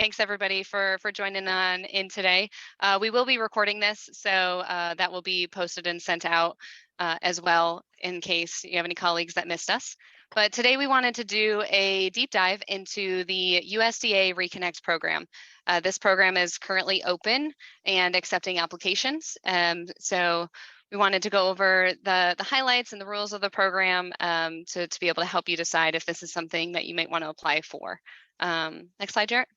Thanks everybody for joining on in today. We will be recording this, so that will be posted and sent out as well in case you have any colleagues that missed us. But today we wanted to do a deep dive into the USDA ReConnect program. This program is currently open and accepting applications. So we wanted to go over the highlights and the rules of the program to be able to help you decide if this is something that you might want to apply for. Next slide, Jarrett.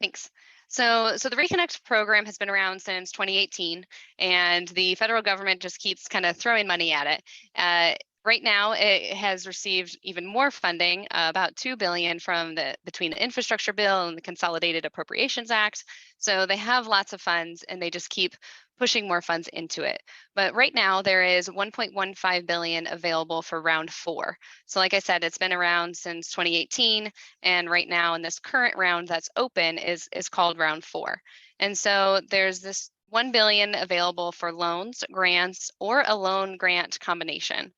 Thanks. So the ReConnect program has been around since 2018, and the federal government just keeps kind of throwing money at it. Right now, it has received even more funding, about $2 billion from between the infrastructure bill and the Consolidated Appropriations Act. So they have lots of funds, and they just keep pushing more funds into it. But right now, there is $1.15 billion available for round 4. So like I said, it's been around since 2018, and right now in this current round that's open is called round 4. And so there's this $1 billion available for loans, grants, or a loan grant combination.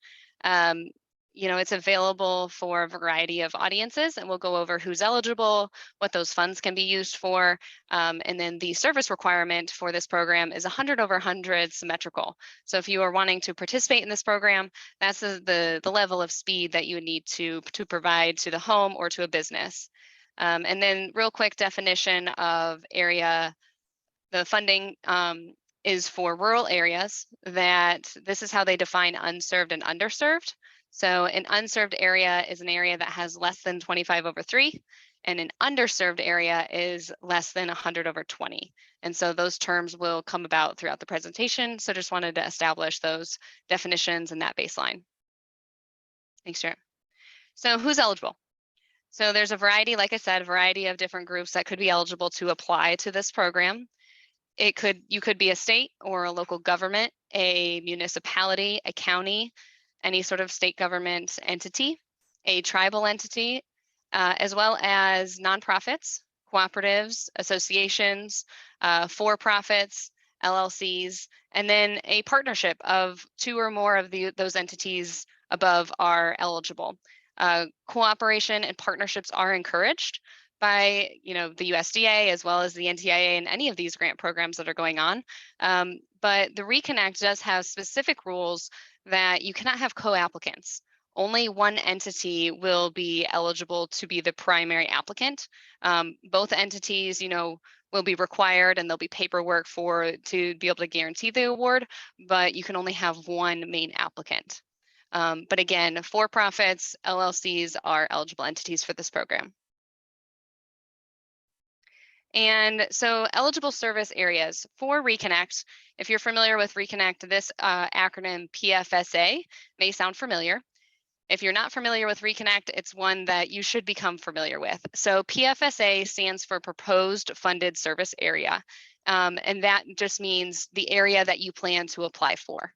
It's available for a variety of audiences, and we'll go over who's eligible, what those funds can be used for, and then the service requirement for this program is 100 over 100 symmetrical. So if you are wanting to participate in this program, that's the level of speed that you would need to provide to the home or to a business. And then real quick definition of area, the funding is for rural areas. That this is how they define unserved and underserved. So an unserved area is an area that has less than 25 over 3, and an underserved area is less than 100 over 20. And so those terms will come about throughout the presentation. So just wanted to establish those definitions and that baseline. Thanks, Jared. So who's eligible? So there's a variety, like I said, a variety of different groups that could be eligible to apply to this program. You could be a state or a local government, a municipality, a county, any sort of state government entity, a tribal entity, as well as nonprofits, cooperatives, associations, for-profits, LLCs, and then a partnership of 2 or more of those entities above are eligible. Cooperation and partnerships are encouraged by the USDA as well as the NTIA and any of these grant programs that are going on. But the ReConnect does have specific rules that you cannot have co-applicants. Only one entity will be eligible to be the primary applicant. Both entities, will be required, and there'll be paperwork to be able to guarantee the award, but you can only have one main applicant. But again, for-profits, LLCs are eligible entities for this program. And so eligible service areas for ReConnect, if you're familiar with ReConnect, this acronym PFSA may sound familiar. If you're not familiar with ReConnect, it's one that you should become familiar with. So PFSA stands for Proposed Funded Service Area. And that just means the area that you plan to apply for.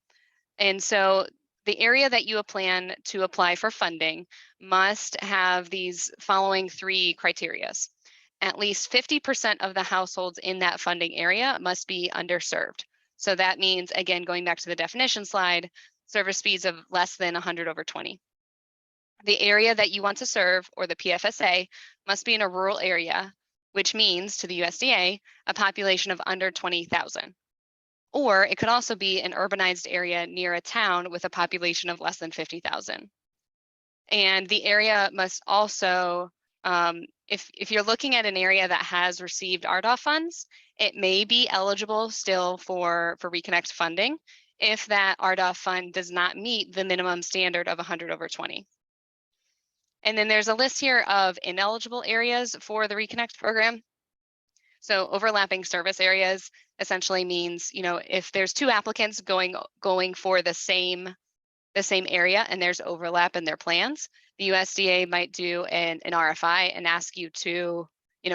And so the area that you plan to apply for funding must have these following 3 criteria. At least 50% of the households in that funding area must be underserved. So that means, again, going back to the definition slide, service speeds of less than 100 over 20. The area that you want to serve, or the PFSA, must be in a rural area, which means to the USDA, a population of under 20,000. Or it could also be an urbanized area near a town with a population of less than 50,000. And the area must also, if you're looking at an area that has received RDOF funds, it may be eligible still for ReConnect funding if that RDOF fund does not meet the minimum standard of 100 over 20. And then there's a list here of ineligible areas for the ReConnect program. So overlapping service areas essentially means, if there's 2 applicants going for the same area and there's overlap in their plans, the USDA might do an RFI and ask you to,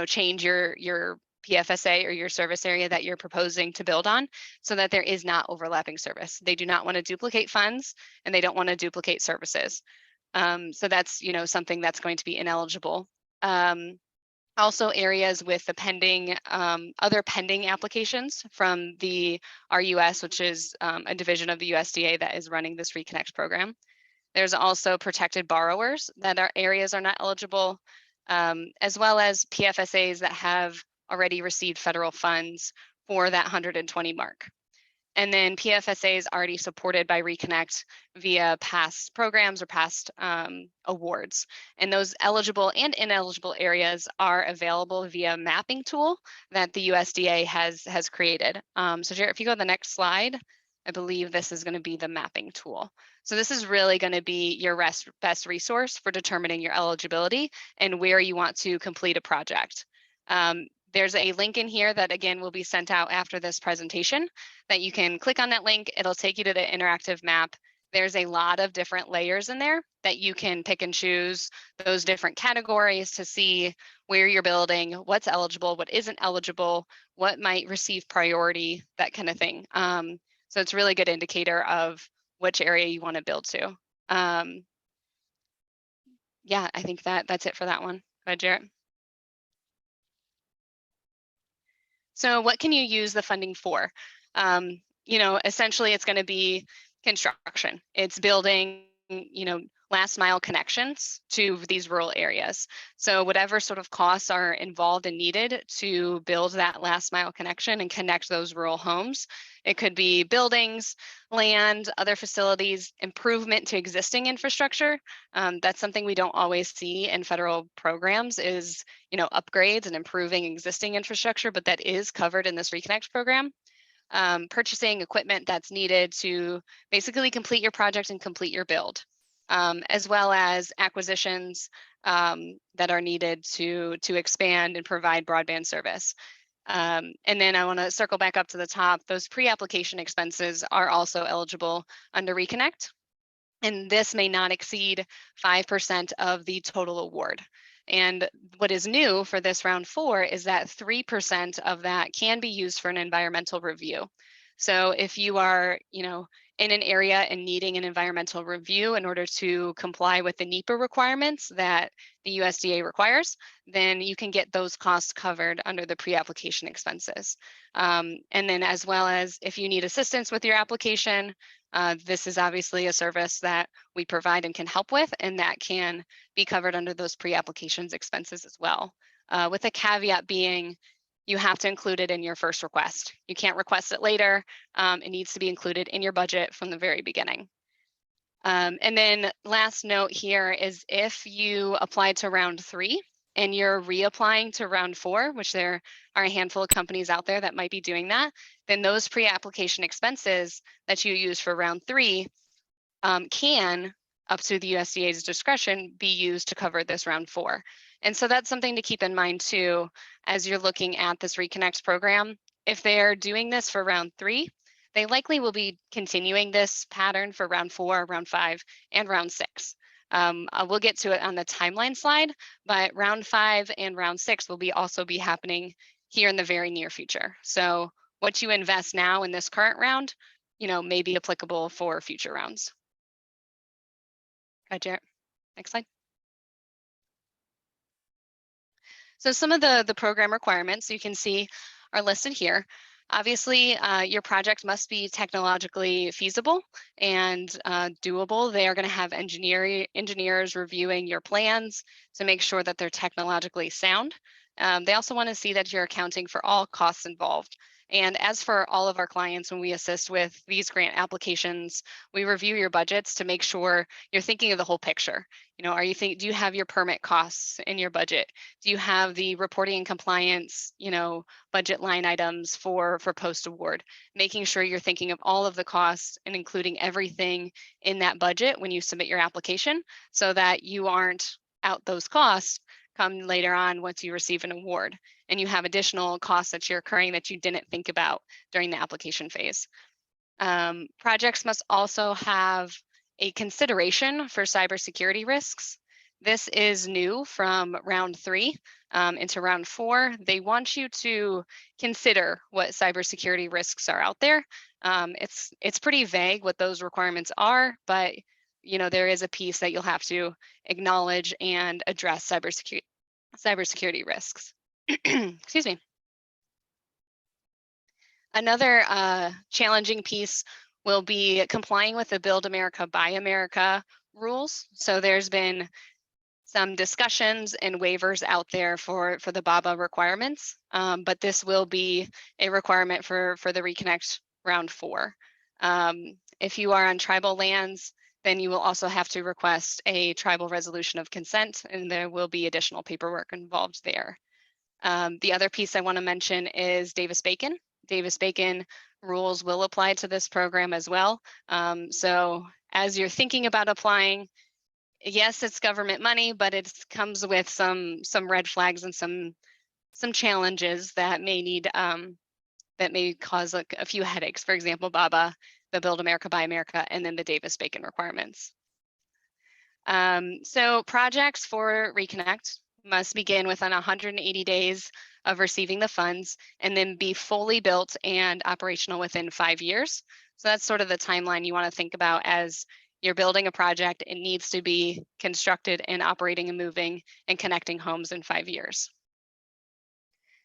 change your PFSA or your service area that you're proposing to build on so that there is not overlapping service. They do not want to duplicate funds, and they don't want to duplicate services. So that's, something that's going to be ineligible. Also areas with the other pending applications from the RUS, which is a division of the USDA that is running this ReConnect program. There's also protected borrowers that areas are not eligible. as well as PFSAs that have already received federal funds for that 120 mark. And then PFSA is already supported by ReConnect via past programs or past awards. And those eligible and ineligible areas are available via a mapping tool that the USDA has created. So Jared, if you go to the next slide, I believe this is going to be the mapping tool. So this is really going to be your best resource for determining your eligibility and where you want to complete a project. There's a link in here that, again, will be sent out after this presentation that you can click on that link. It'll take you to the interactive map. There's a lot of different layers in there that you can pick and choose those different categories to see where you're building, what's eligible, what isn't eligible, what might receive priority, that kind of thing. So it's a really good indicator of which area you want to build to. Yeah, I think that's it for that one. Go ahead, Jarrett. So what can you use the funding for? Essentially it's going to be construction. It's building, last mile connections to these rural areas. So whatever sort of costs are involved and needed to build that last mile connection and connect those rural homes. It could be buildings, land, other facilities, improvement to existing infrastructure. That's something we don't always see in federal programs is, upgrades and improving existing infrastructure, but that is covered in this ReConnect program. Purchasing equipment that's needed to basically complete your project and complete your build, as well as acquisitions that are needed to expand and provide broadband service. And then I want to circle back up to the top. Those pre-application expenses are also eligible under ReConnect, and this may not exceed 5% of the total award. And what is new for this round 4 is that 3% of that can be used for an environmental review. So if you are, in an area and needing an environmental review in order to comply with the NEPA requirements that the USDA requires, then you can get those costs covered under the pre-application expenses. And then as well as if you need assistance with your application, this is obviously a service that we provide and can help with, and that can be covered under those pre-applications expenses as well. With a caveat being, you have to include it in your first request. You can't request it later. It needs to be included in your budget from the very beginning. And then last note here is if you applied to round 3 and you're reapplying to round 4, which there are a handful of companies out there that might be doing that, then those pre-application expenses that you use for round 3 can, up to the USDA's discretion, be used to cover this round 4. And so that's something to keep in mind too, as you're looking at this ReConnect program. If they're doing this for round 3, they likely will be continuing this pattern for round 4, round 5, and round 6. We'll get to it on the timeline slide, but round 5 and round 6 will also be happening here in the very near future. So what you invest now in this current round, may be applicable for future rounds. Hi, Jarrett. Next slide. So some of the program requirements you can see are listed here. Obviously, your project must be technologically feasible and doable. They are going to have engineers reviewing your plans to make sure that they're technologically sound. They also want to see that you're accounting for all costs involved. And as for all of our clients, when we assist with these grant applications, we review your budgets to make sure you're thinking of the whole picture. Do you have your permit costs in your budget? Do you have the reporting and compliance, budget line items for post-award? Making sure you're thinking of all of the costs and including everything in that budget when you submit your application so that you aren't out those costs come later on once you receive an award and you have additional costs that you're incurring that you didn't think about during the application phase. Projects must also have a consideration for cybersecurity risks. This is new from round 3 into round 4. They want you to consider what cybersecurity risks are out there. It's pretty vague what those requirements are, but there is a piece that you'll have to acknowledge and address cybersecurity risks. Excuse me. Another challenging piece will be complying with the Build America, Buy America rules. So there's been some discussions and waivers out there for the BABA requirements, but this will be a requirement for the ReConnect round 4. If you are on tribal lands, then you will also have to request a tribal resolution of consent, and there will be additional paperwork involved there. The other piece I want to mention is Davis-Bacon. Davis-Bacon rules will apply to this program as well. So as you're thinking about applying, yes, it's government money, but it comes with some red flags and some challenges that may need that may cause like a few headaches. For example, BABA, the Build America, Buy America, and then the Davis-Bacon requirements. So projects for ReConnect must begin within 180 days of receiving the funds and then be fully built and operational within 5 years. So that's sort of the timeline you want to think about as you're building a project. It needs to be constructed and operating and moving and connecting homes in 5 years.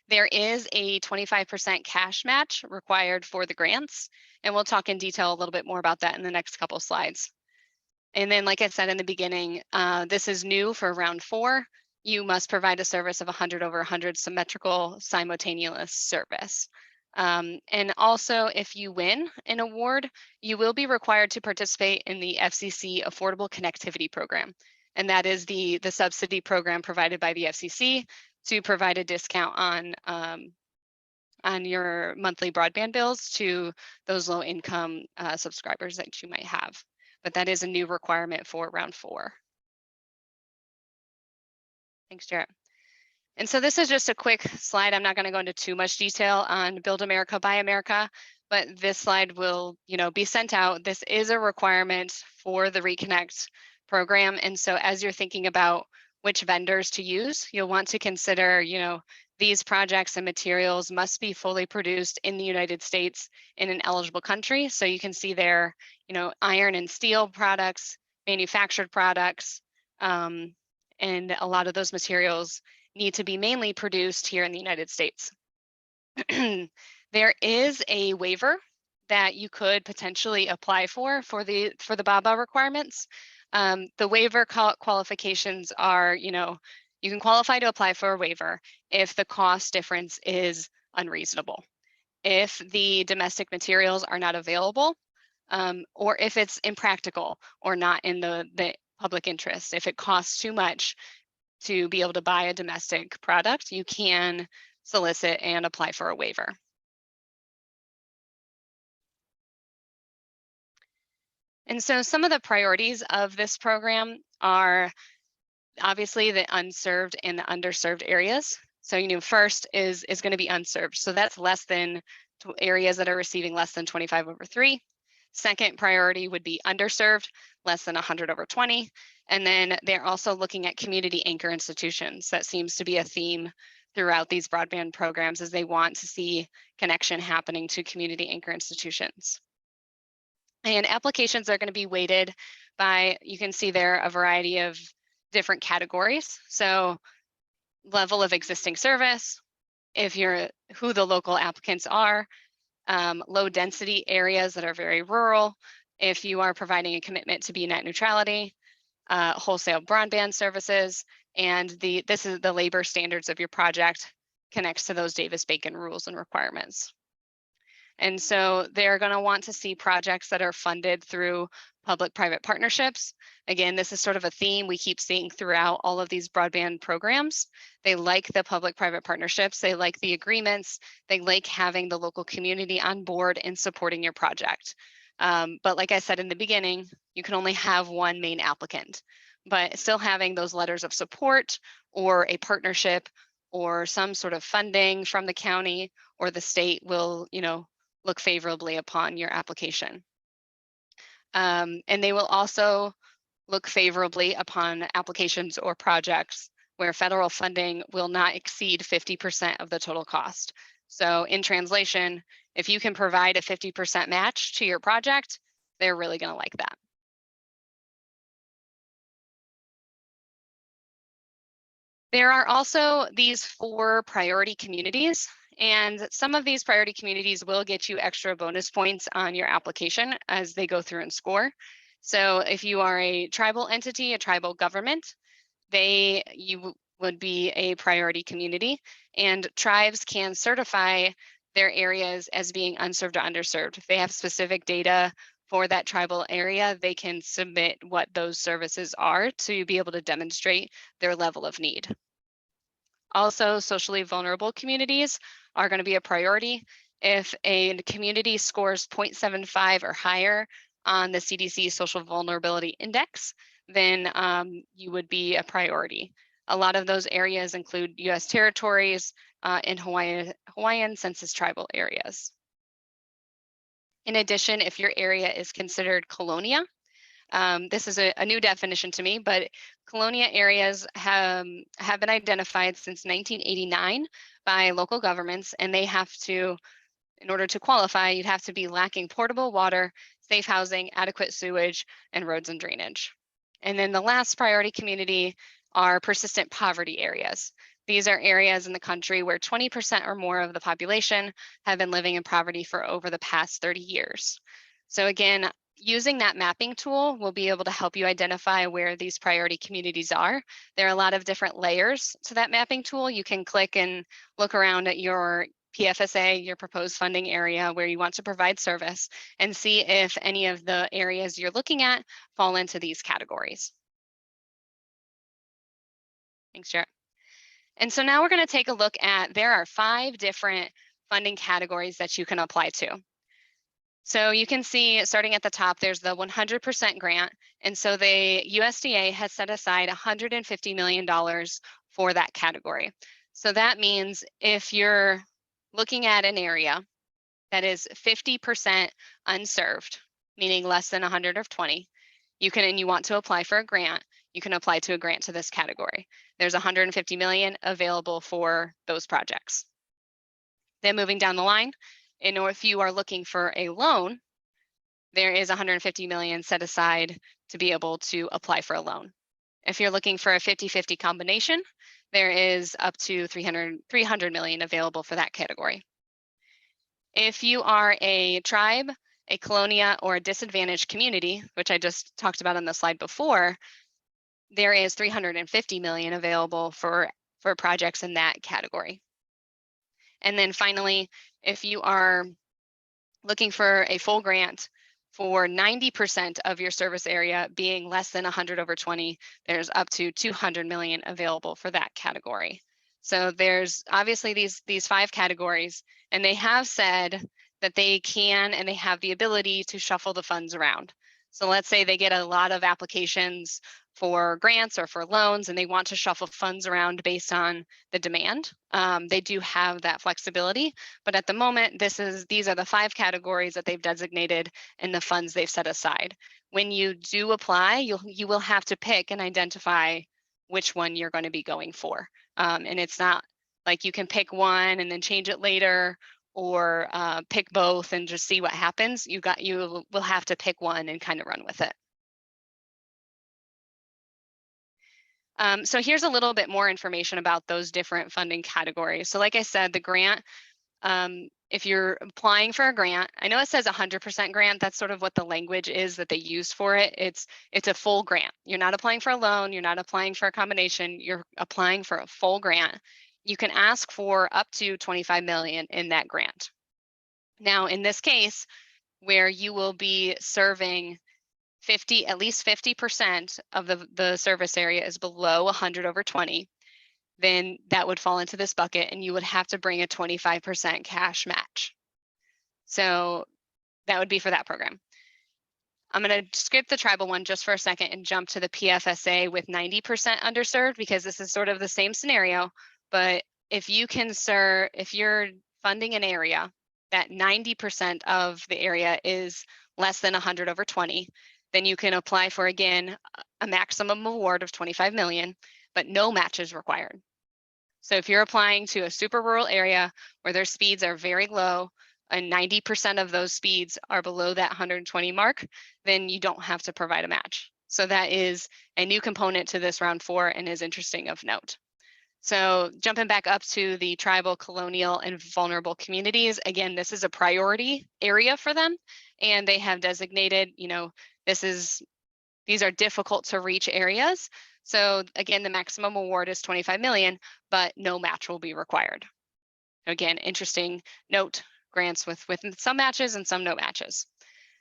There is a 25% cash match required for the grants, and we'll talk in detail a little bit more about that in the next couple slides. And then, like I said in the beginning, this is new for round 4. You must provide a service of 100 over 100 symmetrical simultaneous service. And also, if you win an award, you will be required to participate in the FCC Affordable Connectivity Program. And that is the subsidy program provided by the FCC to provide a discount on your monthly broadband bills to those low income subscribers that you might have. But that is a new requirement for round 4. Thanks, Jarrett. And so this is just a quick slide. I'm not going to go into too much detail on Build America, Buy America, but this slide will, be sent out. This is a requirement for the ReConnect program. And so as you're thinking about which vendors to use, you'll want to consider, these projects and materials must be fully produced in the United States in an eligible country. So you can see there, iron and steel products, manufactured products, and a lot of those materials need to be mainly produced here in the United States. There is a waiver that you could potentially apply for the BABA requirements. The waiver qualifications are, you can qualify to apply for a waiver if the cost difference is unreasonable, if the domestic materials are not available, or if it's impractical or not in the public interest. If it costs too much to be able to buy a domestic product, you can solicit and apply for a waiver. And so some of the priorities of this program are obviously the unserved and the underserved areas. So, first is going to be unserved. So that's less than areas that are receiving less than 25 over 3. Second priority would be underserved, less than 100 over 20. And then they're also looking at community anchor institutions. That seems to be a theme throughout these broadband programs, as they want to see connection happening to community anchor institutions. And applications are going to be weighted by, you can see there, a variety of different categories. So level of existing service, who the local applicants are, low density areas that are very rural, if you are providing a commitment to be net neutrality, wholesale broadband services, and this is the labor standards of your project connects to those Davis-Bacon rules and requirements. And so they're going to want to see projects that are funded through public-private partnerships. Again, this is sort of a theme we keep seeing throughout all of these broadband programs. They like the public-private partnerships. They like the agreements. They like having the local community on board and supporting your project. But like I said in the beginning, you can only have one main applicant, but still having those letters of support or a partnership or some sort of funding from the county or the state will, look favorably upon your application. And they will also look favorably upon applications or projects where federal funding will not exceed 50% of the total cost. So in translation, if you can provide a 50% match to your project, they're really going to like that. There are also these 4 priority communities, and some of these priority communities will get you extra bonus points on your application as they go through and score. So if you are a tribal entity, a tribal government, you would be a priority community, and tribes can certify their areas as being unserved or underserved. If they have specific data for that tribal area, they can submit what those services are to be able to demonstrate their level of need. Also, socially vulnerable communities are going to be a priority. If a community scores 0.75 or higher on the CDC Social Vulnerability Index, then you would be a priority. A lot of those areas include US territories and Hawaiian census tribal areas. In addition, if your area is considered colonia, this is a new definition to me, but colonia areas have been identified since 1989 by local governments, and they have to, in order to qualify, you'd have to be lacking portable water, safe housing, adequate sewage, and roads and drainage. And then the last priority community are persistent poverty areas. These are areas in the country where 20% or more of the population have been living in poverty for over the past 30 years. So again, using that mapping tool will be able to help you identify where these priority communities are. There are a lot of different layers to that mapping tool. You can click and look around at your PFSA, your proposed funding area where you want to provide service, and see if any of the areas you're looking at fall into these categories. Thanks, Jarrett. And so now we're going to take a look at, there are 5 different funding categories that you can apply to. So you can see starting at the top, there's the 100% grant. And so the USDA has set aside $150 million for that category. So that means if you're looking at an area that is 50% unserved, meaning less than 100 of 20, and you want to apply for a grant, you can apply to a grant to this category. There's 150 million available for those projects. Then moving down the line, if you are looking for a loan, there is 150 million set aside to be able to apply for a loan. If you're looking for a 50-50 combination, there is up to 300 million available for that category. If you are a tribe, a colonia, or a disadvantaged community, which I just talked about on the slide before, there is 350 million available for projects in that category. And then finally, if you are looking for a full grant for 90% of your service area being less than 100 over 20, there's up to 200 million available for that category. So there's obviously these 5 categories, and they have said that they can and they have the ability to shuffle the funds around. So let's say they get a lot of applications for grants or for loans, and they want to shuffle funds around based on the demand. They do have that flexibility, but at the moment, these are the 5 categories that they've designated and the funds they've set aside. When you do apply, you will have to pick and identify which one you're going to be going for. And it's not like you can pick one and then change it later, or pick both and just see what happens. You will have to pick one and kind of run with it. So here's a little bit more information about those different funding categories. So like I said, the grant, if you're applying for a grant, I know it says 100% grant. That's sort of what the language is that they use for it. It's a full grant. You're not applying for a loan. You're not applying for a combination. You're applying for a full grant. You can ask for up to 25 million in that grant. Now, in this case, where you will be serving at least 50% of the service area is below 100 over 20, then that would fall into this bucket, and you would have to bring a 25% cash match. So that would be for that program. I'm going to skip the tribal one just for a second and jump to the PFSA with 90% underserved, because this is sort of the same scenario. But if you're funding an area that 90% of the area is less than 100 over 20, then you can apply for, again, a maximum award of 25 million, but no match is required. So if you're applying to a super rural area where their speeds are very low and 90% of those speeds are below that 120 mark, then you don't have to provide a match. So that is a new component to this round 4 and is interesting of note. So jumping back up to the tribal, colonial, and vulnerable communities, again, this is a priority area for them, and they have designated, these are difficult to reach areas. So again, the maximum award is 25 million, but no match will be required. Again, interesting note, grants with some matches and some no matches.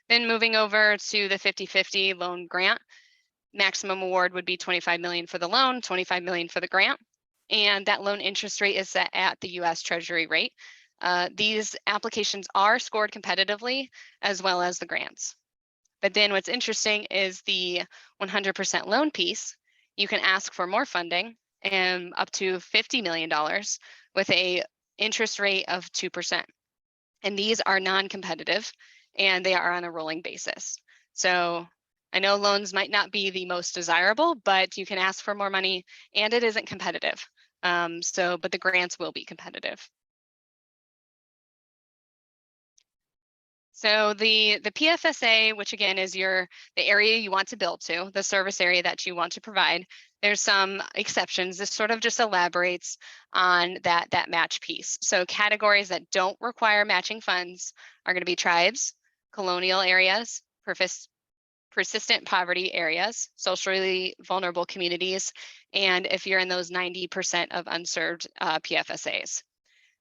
Then moving over to the 50-50 loan grant, maximum award would be 25 million for the loan, 25 million for the grant. And that loan interest rate is set at the US Treasury rate. These applications are scored competitively as well as the grants. But then what's interesting is the 100% loan piece. You can ask for more funding and up to $50 million with a interest rate of 2%. And these are non-competitive and they are on a rolling basis. So I know loans might not be the most desirable, but you can ask for more money and it isn't competitive. But the grants will be competitive. So the PFSA, which again is the area you want to build to, the service area that you want to provide, there's some exceptions. This sort of just elaborates on that match piece. So categories that don't require matching funds are going to be tribes, colonial areas, persistent poverty areas, socially vulnerable communities, and if you're in those 90% of unserved PFSAs,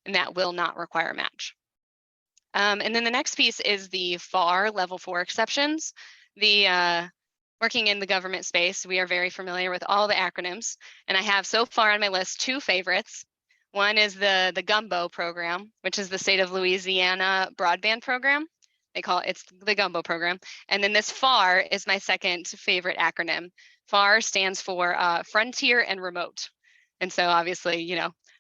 and that will not require a match. And then the next piece is the FAR level 4 exceptions. Working in the government space, we are very familiar with all the acronyms, and I have so far on my list 2 favorites. One is the GUMBO program, which is the state of Louisiana broadband program. They call it's the GUMBO program. And then this FAR is my second favorite acronym. FAR stands for Frontier and Remote. And so obviously,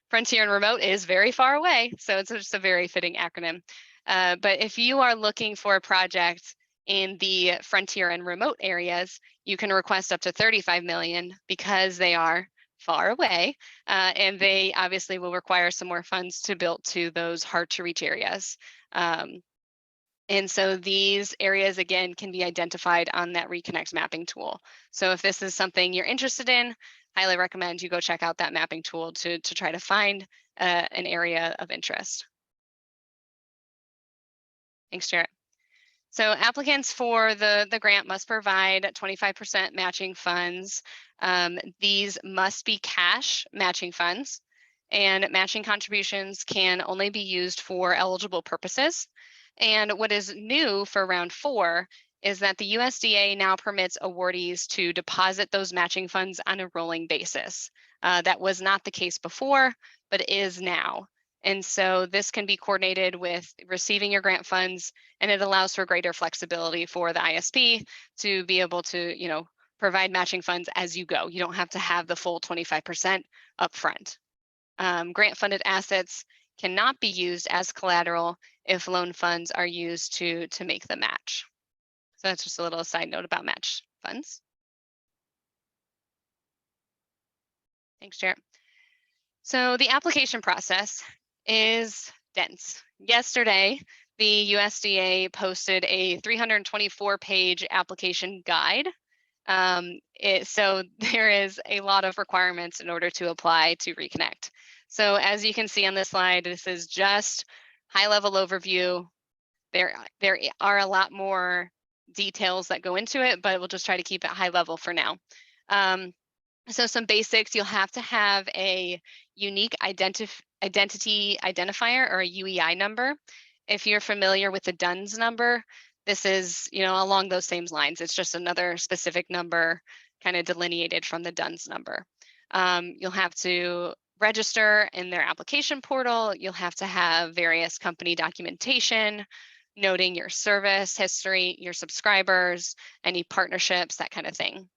Frontier and Remote is very far away. So it's just a very fitting acronym. But if you are looking for a project in the frontier and remote areas, you can request up to 35 million because they are far away, and they obviously will require some more funds to build to those hard to reach areas. And so these areas, again, can be identified on that ReConnect mapping tool. So if this is something you're interested in, highly recommend you go check out that mapping tool to try to find an area of interest. Thanks, Jarrett. So applicants for the grant must provide 25% matching funds. These must be cash matching funds, and matching contributions can only be used for eligible purposes. And what is new for round 4 is that the USDA now permits awardees to deposit those matching funds on a rolling basis. That was not the case before, but is now. And so this can be coordinated with receiving your grant funds, and it allows for greater flexibility for the ISP to be able to, provide matching funds as you go. You don't have to have the full 25% upfront. Grant funded assets cannot be used as collateral if loan funds are used to make the match. So that's just a little side note about match funds. Thanks, Jarrett. So the application process is dense. Yesterday, the USDA posted a 324-page application guide. So there is a lot of requirements in order to apply to ReConnect. So as you can see on this slide, this is just high-level overview. There are a lot more details that go into it, but we'll just try to keep it high level for now. So some basics, you'll have to have a unique identity identifier, or a UEI number. If you're familiar with the DUNS number, this is, along those same lines. It's just another specific number kind of delineated from the DUNS number. You'll have to register in their application portal. You'll have to have various company documentation, noting your service history, your subscribers, any partnerships, that kind of thing.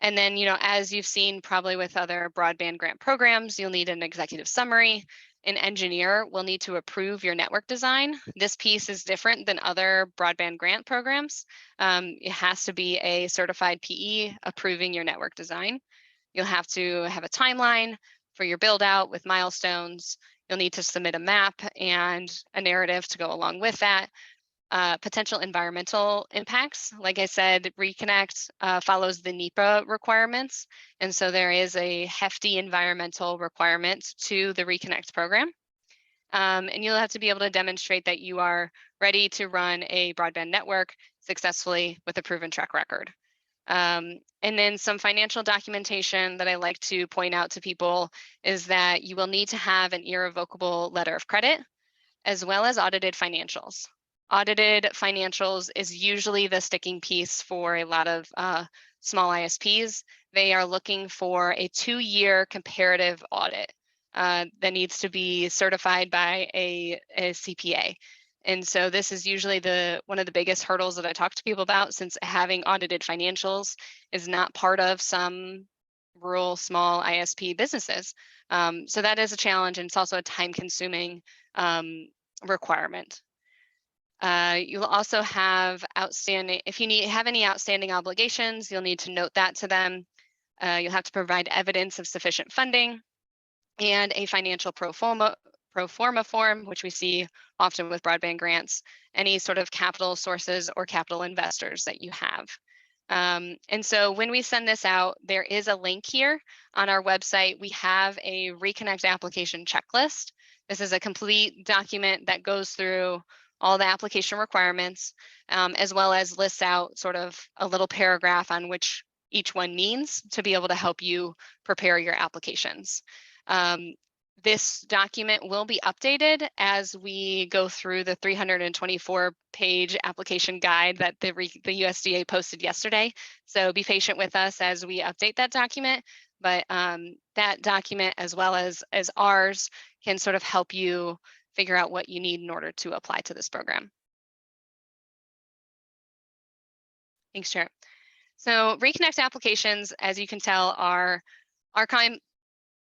And then, as you've seen probably with other broadband grant programs, you'll need an executive summary. An engineer will need to approve your network design. This piece is different than other broadband grant programs. It has to be a certified PE approving your network design. You'll have to have a timeline for your build out with milestones. You'll need to submit a map and a narrative to go along with that. Potential environmental impacts. Like I said, ReConnect follows the NEPA requirements. And so there is a hefty environmental requirement to the ReConnect program. And you'll have to be able to demonstrate that you are ready to run a broadband network successfully with a proven track record. And then some financial documentation that I like to point out to people is that you will need to have an irrevocable letter of credit as well as audited financials. Audited financials is usually the sticking piece for a lot of small ISPs. They are looking for a 2-year comparative audit that needs to be certified by a CPA. And so this is usually one of the biggest hurdles that I talk to people about, since having audited financials is not part of some rural small ISP businesses. So that is a challenge, and it's also a time-consuming requirement. You'll also have outstanding, if you have any outstanding obligations, you'll need to note that to them. You'll have to provide evidence of sufficient funding and a financial pro forma form, which we see often with broadband grants, any sort of capital sources or capital investors that you have. And so when we send this out, there is a link here on our website. We have a ReConnect application checklist. This is a complete document that goes through all the application requirements, as well as lists out sort of a little paragraph on which each one means, to be able to help you prepare your applications. This document will be updated as we go through the 324-page application guide that the USDA posted yesterday. So be patient with us as we update that document. But that document, as well as ours, can sort of help you figure out what you need in order to apply to this program. Thanks, Chair. So ReConnect applications, as you can tell, are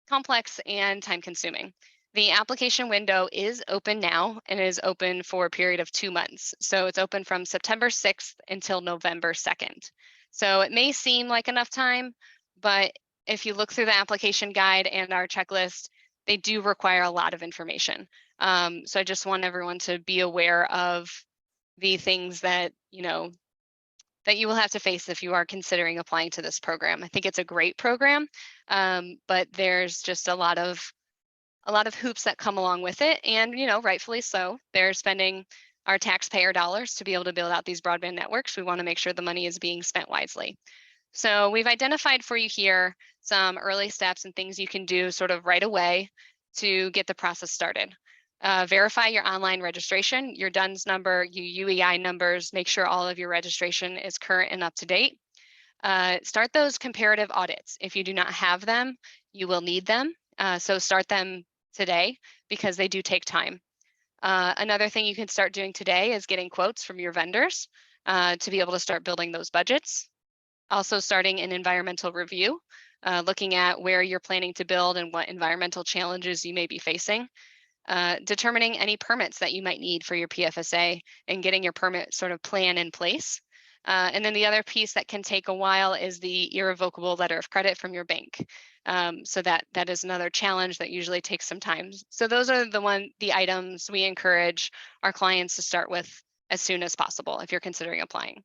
complex and time-consuming. The application window is open now and is open for a period of 2 months. So it's open from September 6th until November 2nd. So it may seem like enough time, but if you look through the application guide and our checklist, they do require a lot of information. So I just want everyone to be aware of the things that, that you will have to face if you are considering applying to this program. I think it's a great program, but there's just a lot of hoops that come along with it, and rightfully so. They're spending our taxpayer dollars to be able to build out these broadband networks. We want to make sure the money is being spent wisely. So we've identified for you here some early steps and things you can do sort of right away to get the process started. Verify your online registration, your DUNS number, your UEI numbers, make sure all of your registration is current and up to date. Start those comparative audits. If you do not have them, you will need them. So start them today, because they do take time. Another thing you can start doing today is getting quotes from your vendors to be able to start building those budgets. Also starting an environmental review, looking at where you're planning to build and what environmental challenges you may be facing. Determining any permits that you might need for your PFSA and getting your permit sort of plan in place. And then the other piece that can take a while is the irrevocable letter of credit from your bank. So that is another challenge that usually takes some time. So those are the items we encourage our clients to start with as soon as possible if you're considering applying.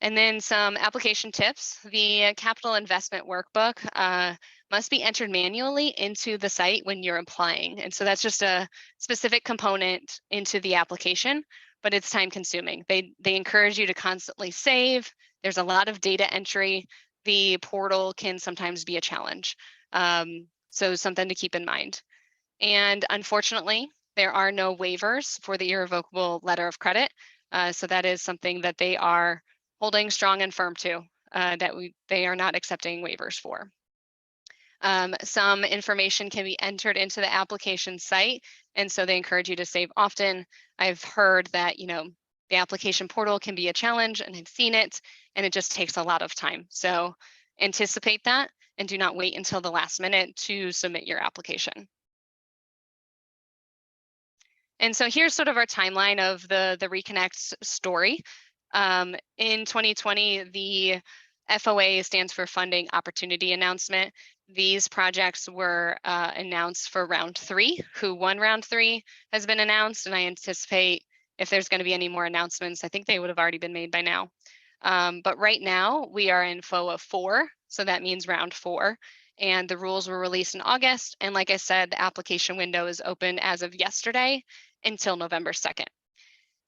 And then some application tips. The capital investment workbook must be entered manually into the site when you're applying. And so that's just a specific component into the application, but it's time consuming. They encourage you to constantly save. There's a lot of data entry. The portal can sometimes be a challenge. So something to keep in mind. And unfortunately, there are no waivers for the irrevocable letter of credit. So that is something that they are holding strong and firm to, that they are not accepting waivers for. Some information can be entered into the application site, and so they encourage you to save often. I've heard that the application portal can be a challenge, and I've seen it, and it just takes a lot of time. So anticipate that and do not wait until the last minute to submit your application. And so here's sort of our timeline of the ReConnect story. In 2020, the FOA stands for Funding Opportunity Announcement. These projects were announced for round 3. Who won round 3 has been announced, and I anticipate if there's going to be any more announcements, I think they would have already been made by now. But right now we are in FOA 4, so that means round 4. And the rules were released in August. And like I said, the application window is open as of yesterday until November 2nd.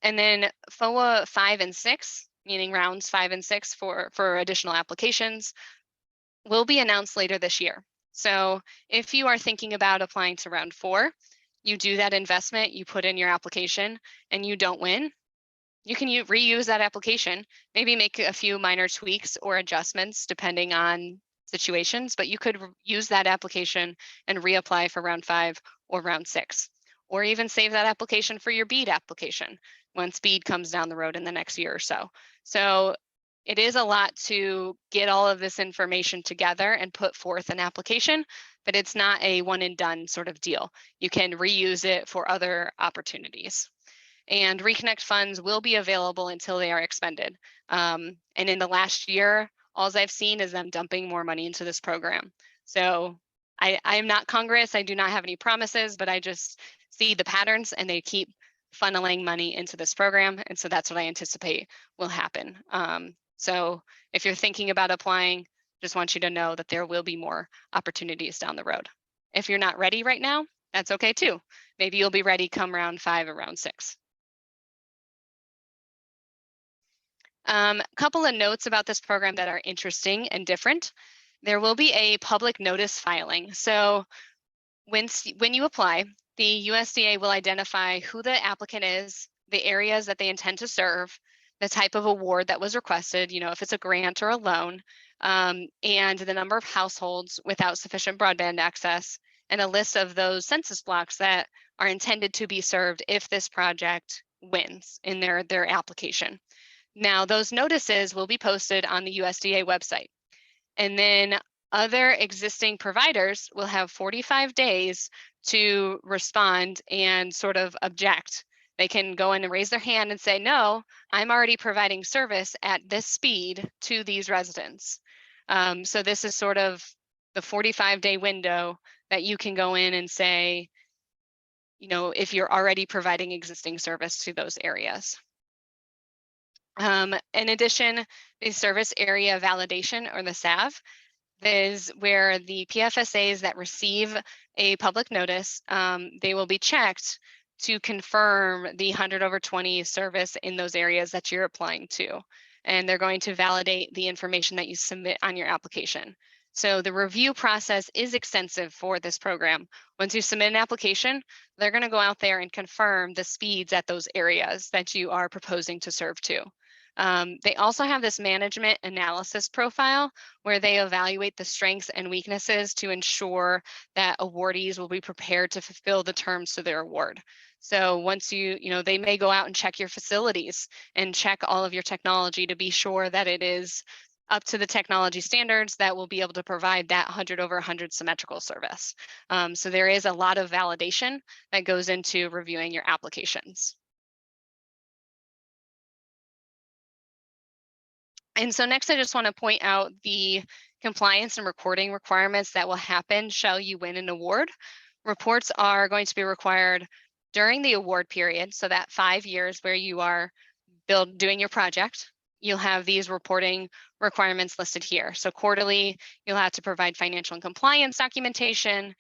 And then FOA 5 and 6 meaning rounds 5 and 6 for additional applications, will be announced later this year. So if you are thinking about applying to round 4, you do that investment, you put in your application, and you don't win, you can reuse that application, maybe make a few minor tweaks or adjustments depending on situations, but you could use that application and reapply for round 5 or round 6, or even save that application for your BEAD application once BEAD comes down the road in the next year or so. So it is a lot to get all of this information together and put forth an application, but it's not a one and done sort of deal. You can reuse it for other opportunities. And ReConnect funds will be available until they are expended. And in the last year, all I've seen is them dumping more money into this program. So I am not Congress, I do not have any promises, but I just see the patterns and they keep funneling money into this program. And so that's what I anticipate will happen. So if you're thinking about applying, just want you to know that there will be more opportunities down the road. If you're not ready right now, that's okay too. Maybe you'll be ready come round 5 or round 6. A couple of notes about this program that are interesting and different. There will be a public notice filing. So when you apply, the USDA will identify who the applicant is, the areas that they intend to serve, the type of award that was requested, if it's a grant or a loan, and the number of households without sufficient broadband access, and a list of those census blocks that are intended to be served if this project wins in their application. Now, those notices will be posted on the USDA website. And then other existing providers will have 45 days to respond and sort of object. They can go in and raise their hand and say, no, I'm already providing service at this speed to these residents. So this is sort of the 45-day window that you can go in and say, if you're already providing existing service to those areas. In addition, the service area validation, or the SAV, is where the PFSAs that receive a public notice, they will be checked to confirm the 100/20 service in those areas that you're applying to. And they're going to validate the information that you submit on your application. So the review process is extensive for this program. Once you submit an application, they're going to go out there and confirm the speeds at those areas that you are proposing to serve to. They also have this management analysis profile where they evaluate the strengths and weaknesses to ensure that awardees will be prepared to fulfill the terms to their award. So once they may go out and check your facilities and check all of your technology to be sure that it is up to the technology standards that will be able to provide that 100/100 symmetrical service. So there is a lot of validation that goes into reviewing your applications. And so next, I just want to point out the compliance and recording requirements that will happen shall you win an award. Reports are going to be required during the award period, so that 5 years where you are doing your project. You'll have these reporting requirements listed here. So quarterly, you'll have to provide financial and compliance documentation,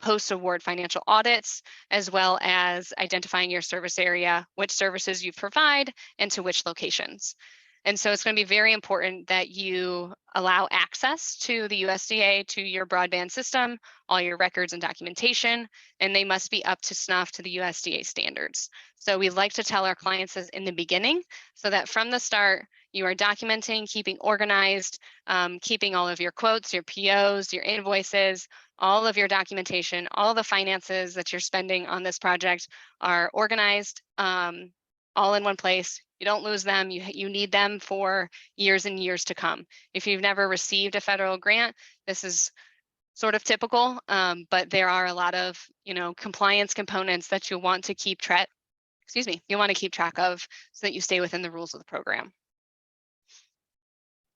post-award financial audits, as well as identifying your service area, which services you provide, and to which locations. And so it's going to be very important that you allow access to the USDA, to your broadband system, all your records and documentation, and they must be up to snuff to the USDA standards. So we like to tell our clients this in the beginning so that from the start, you are documenting, keeping organized, keeping all of your quotes, your POs, your invoices, all of your documentation, all the finances that you're spending on this project are organized, all in one place. You don't lose them. You need them for years and years to come. If you've never received a federal grant, this is sort of typical, but there are a lot of compliance components that you'll want to keep track. You want to keep track of so that you stay within the rules of the program.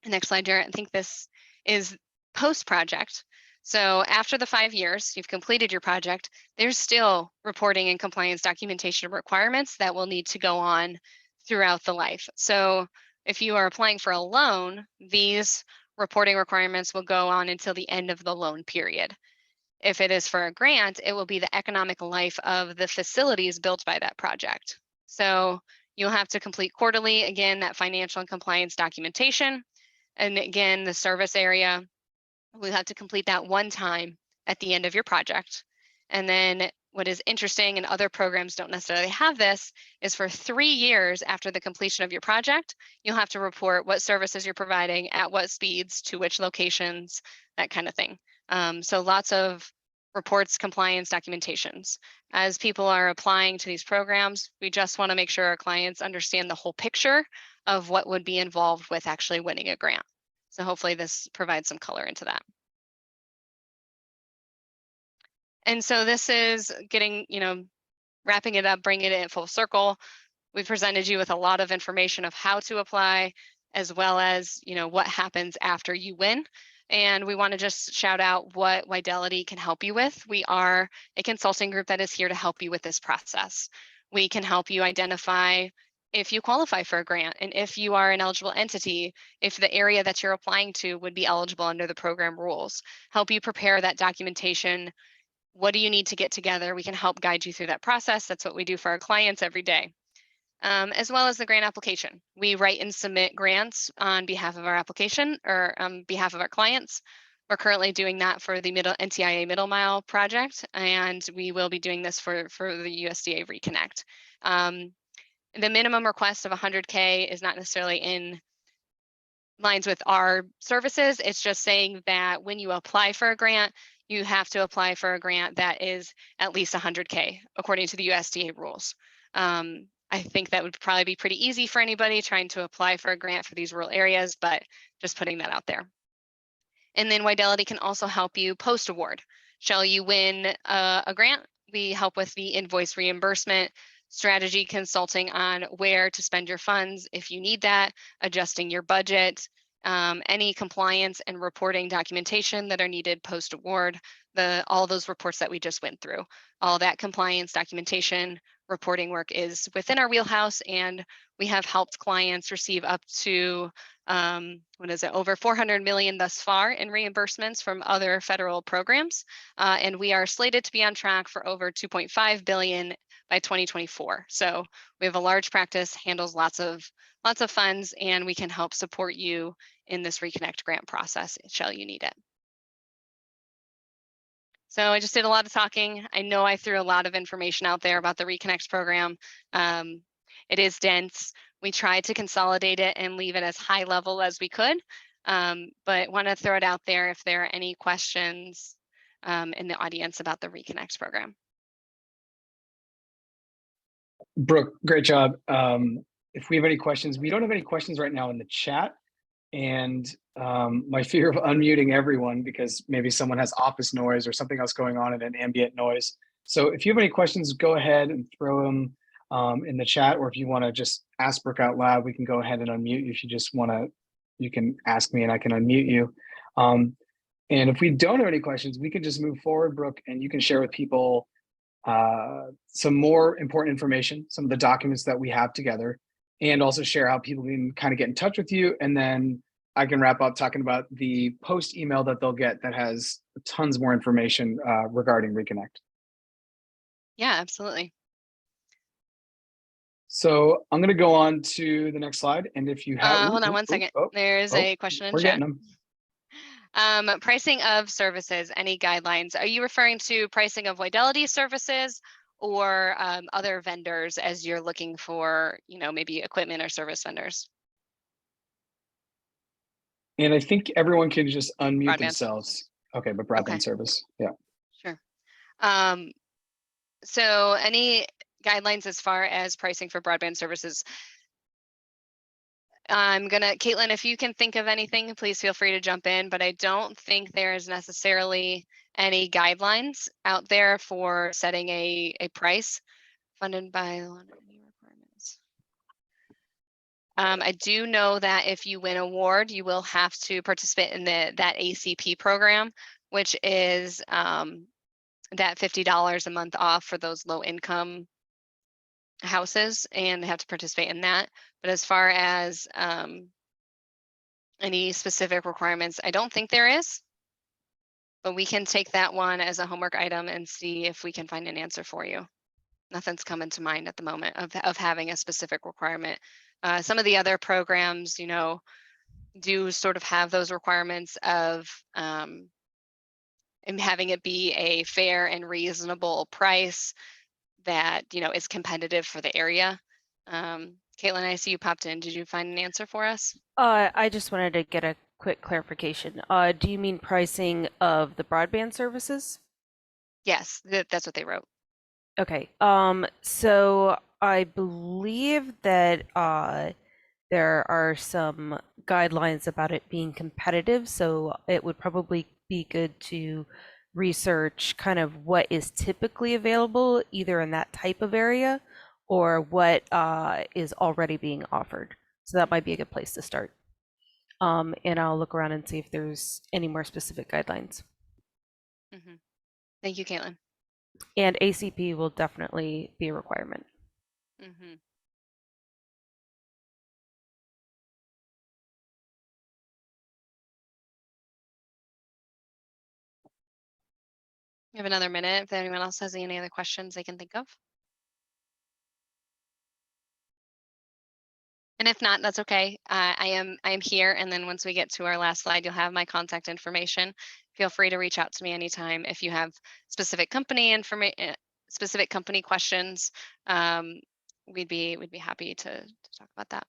Next slide, Jarrett. I think this is post-project. So after the 5 years, you've completed your project, there's still reporting and compliance documentation requirements that will need to go on throughout the life. So if you are applying for a loan, these reporting requirements will go on until the end of the loan period. If it is for a grant, it will be the economic life of the facilities built by that project. So You'll have to complete quarterly, again, that financial and compliance documentation. And again, the service area, we'll have to complete that one time at the end of your project. And then what is interesting, and other programs don't necessarily have this, is for 3 years after the completion of your project, you'll have to report what services you're providing, at what speeds, to which locations, that kind of thing. So lots of reports, compliance, documentations. As people are applying to these programs, we just want to make sure our clients understand the whole picture of what would be involved with actually winning a grant. So hopefully this provides some color into that. And so this is getting, wrapping it up, bringing it in full circle. We presented you with a lot of information of how to apply, as well as, what happens after you win. And we want to just shout out what Widelity can help you with. We are a consulting group that is here to help you with this process. We can help you identify if you qualify for a grant, and if you are an eligible entity, if the area that you're applying to would be eligible under the program rules, help you prepare that documentation. What do you need to get together? We can help guide you through that process. That's what we do for our clients every day. As well as the grant application. We write and submit grants on behalf of our application, or on behalf of our clients. We're currently doing that for the NTIA Middle Mile project, and we will be doing this for the USDA ReConnect. The minimum request of 100K is not necessarily in lines with our services. It's just saying that when you apply for a grant, you have to apply for a grant that is at least 100K according to the USDA rules. I think that would probably be pretty easy for anybody trying to apply for a grant for these rural areas, but just putting that out there. And then Widelity can also help you post-award. Shall you win a grant? We help with the invoice reimbursement, strategy consulting on where to spend your funds if you need that, adjusting your budget, any compliance and reporting documentation that are needed post-award, all those reports that we just went through. All that compliance documentation, reporting work is within our wheelhouse, and we have helped clients receive up to over 400 million thus far in reimbursements from other federal programs, and we are slated to be on track for over 2.5 billion by 2024. So we have a large practice, handles lots of funds, and we can help support you in this ReConnect grant process, shall you need it. So I just did a lot of talking. I know I threw a lot of information out there about the ReConnect program. It is dense. We tried to consolidate it and leave it as high level as we could, but want to throw it out there if there are any questions in the audience about the ReConnect program. Brooke, great job. If we have any questions, we don't have any questions right now in the chat. And my fear of unmuting everyone because maybe someone has office noise or something else going on and an ambient noise. So if you have any questions, go ahead and throw them in the chat, or if you want to just ask Brooke out loud, we can go ahead and unmute you. If you just want to, you can ask me and I can unmute you. And if we don't have any questions, we can just move forward, Brooke, and you can share with people some more important information, some of the documents that we have together, and also share how people can kind of get in touch with you. And then I can wrap up talking about the post email that they'll get that has tons more information regarding ReConnect. Yeah, absolutely. So I'm going to go on to the next slide. And if you have, hold on one second. There's a question in we're chat. Getting them. Pricing of services, any guidelines? Are you referring to pricing of Widelity services or other vendors as you're looking for, maybe equipment or service vendors? And I think everyone can just unmute Broadband themselves. services. Okay, but broadband service, yeah. Sure. So any guidelines as far as pricing for broadband services? Caitlin, if you can think of anything, please feel free to jump in, but I don't think there is necessarily any guidelines out there for setting a price funded by requirements. I do know that if you win an award, you will have to participate in that ACP program, which is that $50 a month off for those low income houses, and they have to participate in that. But as far as any specific requirements, I don't think there is, but we can take that one as a homework item and see if we can find an answer for you. nothing's coming to mind at the moment of having a specific requirement. Some of the other programs, you know, do sort of have those requirements of and having it be a fair and reasonable price that, you know, is competitive for the area. Caitlin, I see you popped in. Did you find an answer for us? I just wanted to get a quick clarification. Do you mean pricing of the broadband services? Yes, that's what they wrote. Okay. So I believe that there are some guidelines about it being competitive, so it would probably be good to research kind of what is typically available either in that type of area or what is already being offered. So that might be a good place to start. And I'll look around and see if there's any more specific guidelines. Mm-hmm. Thank you, Caitlin. And ACP will definitely be a requirement. Mm-hmm. We have another minute if anyone else has any other questions they can think of. And if not, that's okay. I am here, and then once we get to our last slide, you'll have my contact information. Feel free to reach out to me anytime if you have specific company information, specific company questions. We'd be happy to talk about that.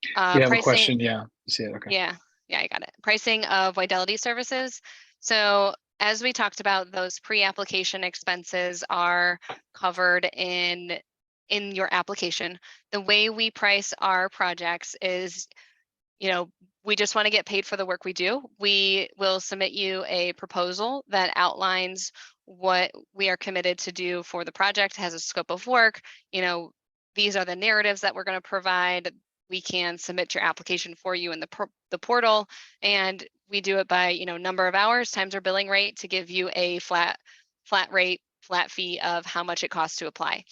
You have a Pricing. question? Yeah, you see it. Okay. Yeah, I got it. Pricing of Widelity services. So as we talked about, those pre-application expenses are covered in your application. The way we price our projects is, you know, we just want to get paid for the work we do. We will submit you a proposal that outlines what we are committed to do for the project, has a scope of work. You know, these are the narratives that we're going to provide. We can submit your application for you in the portal, and we do it by, you know, number of hours times our billing rate to give you a flat fee of how much it costs to apply.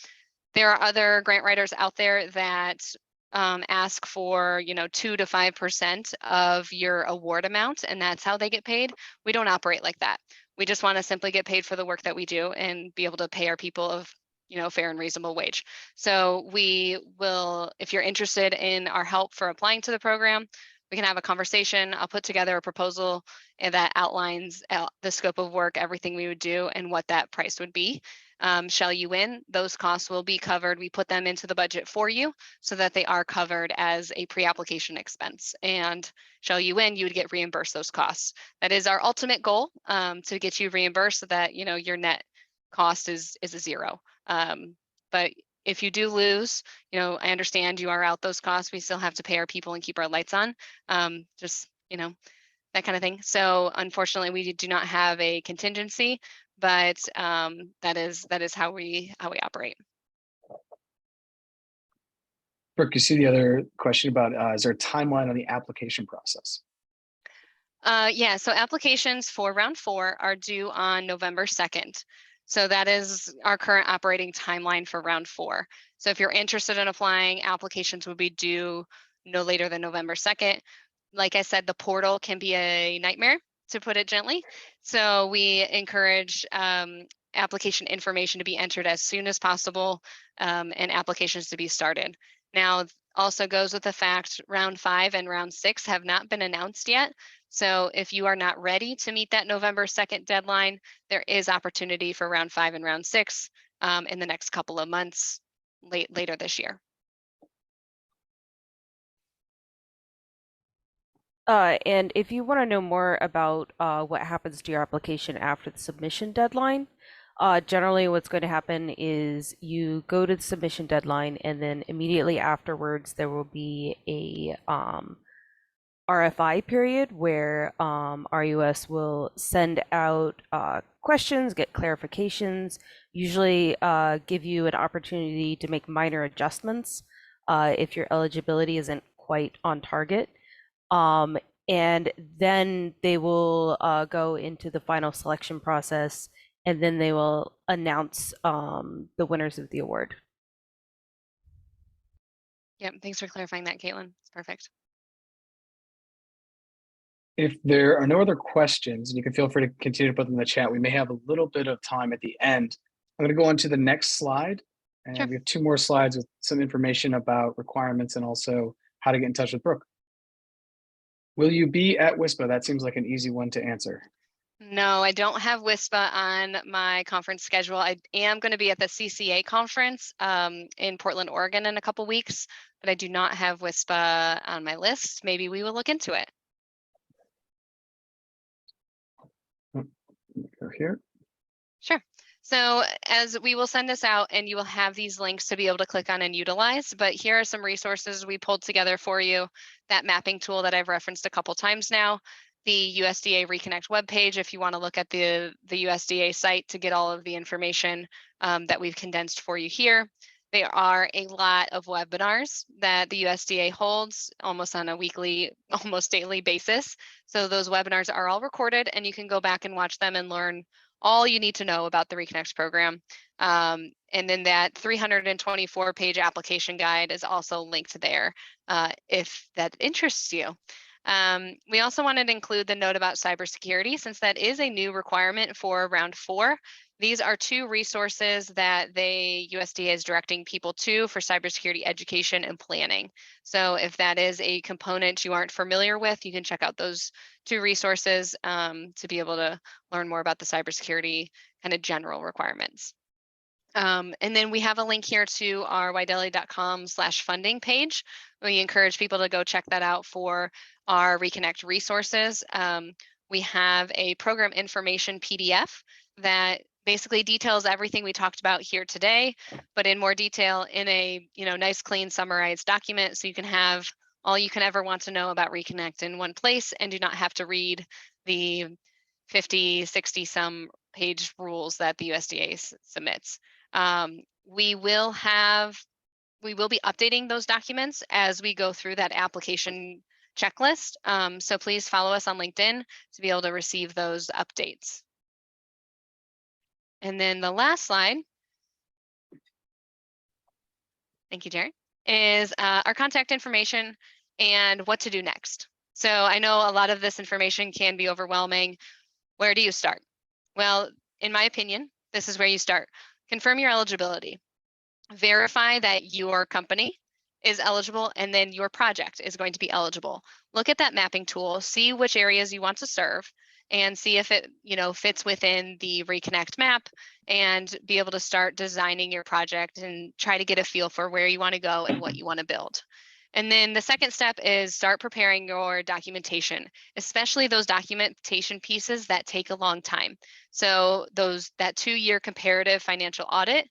There are other grant writers out there that ask for, you know, 2 to 5% of your award amount, and that's how they get paid. We don't operate like that. We just want to simply get paid for the work that we do and be able to pay our people of, you know, fair and reasonable wage. So we will, if you're interested in our help for applying to the program, we can have a conversation. I'll put together a proposal that outlines the scope of work, everything we would do, and what that price would be. Shall you win, those costs will be covered. We put them into the budget for you so that they are covered as a pre-application expense. And shall you win, you would get reimbursed those costs. That is our ultimate goal, to get you reimbursed so that, you know, your net cost is a zero. But if you do lose, you know, I understand you are out those costs. We still have to pay our people and keep our lights on. Just, you know, that kind of thing. So unfortunately, we do not have a contingency, but that is how we operate. Brooke, you see the other question about is there a timeline on the application process? Yeah, so applications for round 4 are due on November 2nd. So that is our current operating timeline for round 4. So if you're interested in applying, applications will be due no later than November 2nd. Like I said, the portal can be a nightmare, to put it gently. So we encourage application information to be entered as soon as possible, and applications to be started. Now, also goes with the fact round 5 and round 6 have not been announced yet. So if you are not ready to meet that November 2nd deadline, there is opportunity for round 5 and round 6 in the next couple of months later this year. And if you want to know more about what happens to your application after the submission deadline, generally what's going to happen is you go to the submission deadline, and then immediately afterwards there will be a RFI period where RUS will send out questions, get clarifications, usually give you an opportunity to make minor adjustments if your eligibility isn't quite on target. And then they will go into the final selection process, and then they will announce the winners of the award. Yep, thanks for clarifying that, Caitlin. It's perfect. If there are no other questions, and you can feel free to continue to put them in the chat, we may have a little bit of time at the end I'm going to go on to the next slide. And Sure. we have 2 more slides with some information about requirements and also how to get in touch with Brooke. Will you be at WISPA? That seems like an easy one to answer. No, I don't have WISPA on my conference schedule. I am going to be at the CCA conference in Portland, Oregon in a couple weeks, but I do not have WISPA on my list. Maybe we will look into it. Go here. Sure. So as we will send this out and you will have these links to be able to click on and utilize, but here are some resources we pulled together for you. That mapping tool that I've referenced a couple times now, the USDA ReConnect webpage, if you want to look at the USDA site to get all of the information that we've condensed for you here. There are a lot of webinars that the USDA holds almost on a weekly, almost daily basis. So those webinars are all recorded and you can go back and watch them and learn all you need to know about the ReConnect program. And then that 324-page application guide is also linked there if that interests you. We also wanted to include the note about cybersecurity since that is a new requirement for round 4. These are 2 resources that the USDA is directing people to for cybersecurity education and planning. So if that is a component you aren't familiar with, you can check out those 2 resources to be able to learn more about the cybersecurity kind of general requirements. And then we have a link here to our widelity.com/funding page. We encourage people to go check that out for our ReConnect resources. We have a program information PDF that basically details everything we talked about here today, but in more detail in a nice, clean, summarized document, so you can have all you can ever want to know about ReConnect in one place and do not have to read the 50, 60 some page rules that the USDA submits. We will be updating those documents as we go through that application checklist. So please follow us on LinkedIn to be able to receive those updates. And then the last slide, thank you, Jerry, is our contact information and what to do next. So I know a lot of this information can be overwhelming. Where do you start? Well, in my opinion, this is where you start. Confirm your eligibility. Verify that your company is eligible and then your project is going to be eligible. Look at that mapping tool, see which areas you want to serve and see if it fits within the ReConnect map and be able to start designing your project and try to get a feel for where you want to go and what you want to build. And then the second step is start preparing your documentation, especially those documentation pieces that take a long time. So that 2-year comparative financial audit,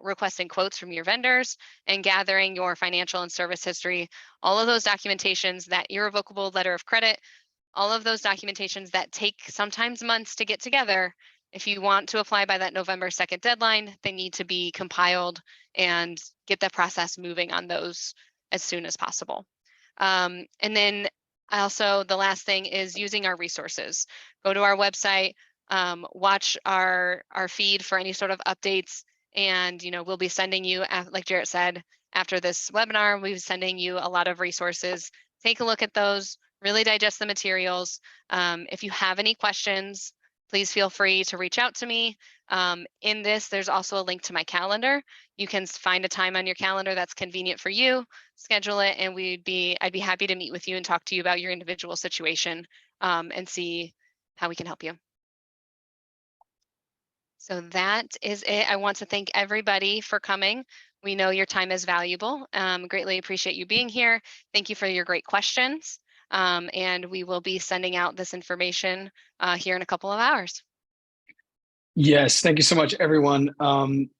requesting quotes from your vendors and gathering your financial and service history, all of those documentations, that irrevocable letter of credit, all of those documentations that take sometimes months to get together. If you want to apply by that November 2nd deadline, they need to be compiled and get the process moving on those as soon as possible. And then also the last thing is using our resources. Go to our website, watch our feed for any sort of updates, and we'll be sending you, like Jarrett said, after this webinar, we'll be sending you a lot of resources. Take a look at those, really digest the materials. If you have any questions, please feel free to reach out to me. In this, there's also a link to my calendar. You can find a time on your calendar that's convenient for you, schedule it, and I'd be happy to meet with you and talk to you about your individual situation and see how we can help you. So that is it. I want to thank everybody for coming. We know your time is valuable. Greatly appreciate you being here. Thank you for your great questions. And we will be sending out this information here in a couple of hours. Yes, thank you so much, everyone.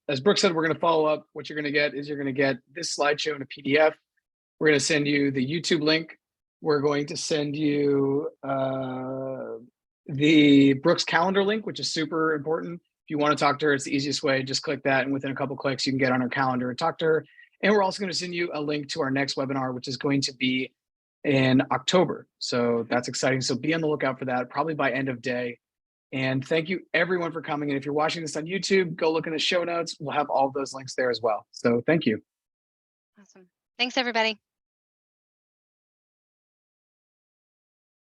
As Brooke said, we're going to follow up. What you're going to get is you're going to get this slideshow in a PDF. We're going to send you the YouTube link. We're going to send you the Brooke's calendar link, which is super important. If you want to talk to her, it's the easiest way. Just click that, and within a couple clicks, you can get on her calendar and talk to her. And we're also going to send you a link to our next webinar, which is going to be in October. So that's exciting. So be on the lookout for that, probably by end of day. And thank you everyone for coming. And if you're watching this on YouTube, go look in the show notes. We'll have all of those links there as well. So thank you. Awesome. Thanks, everybody.